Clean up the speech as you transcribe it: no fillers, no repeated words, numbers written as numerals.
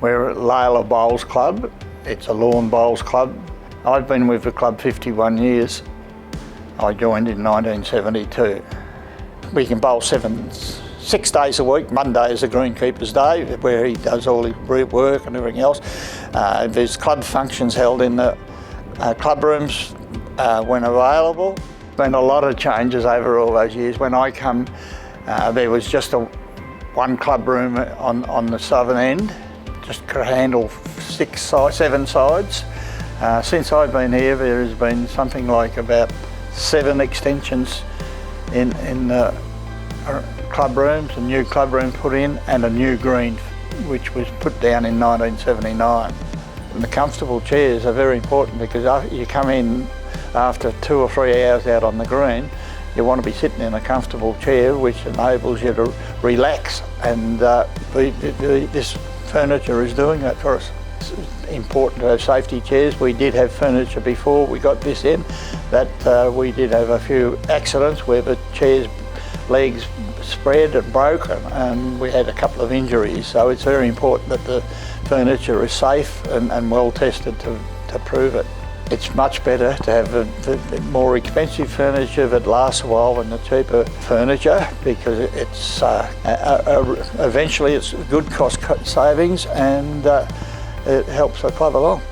We're at Lalor Bowls Club. It's a lawn bowls club. I've been with the club 51 years. I joined in 1972. We can bowl 6 days a week. Monday is a greenkeepers day where he does all his work and everything else. There's club functions held in the club rooms when available. Been a lot of changes over all those years. When I come, there was just one club room on the southern end, just could handle 7 sides. Since I've been here, there has been something like about 7 extensions in the club rooms, a new club room put in, and a new green which was put down in 1979. And the comfortable chairs are very important because you come in after 2 or 3 hours out on the green, you want to be sitting in a comfortable chair which enables you to relax, and this furniture is doing that for us. It's important to have safety chairs. We did have furniture before we got this in, that we did have a few accidents where the chair's legs spread and broke, and we had a couple of injuries. So it's very important that the furniture is safe and well tested to prove it. It's much better to have the more expensive furniture that lasts a while than the cheaper furniture, because it's eventually it's good cost savings, and it helps the club along.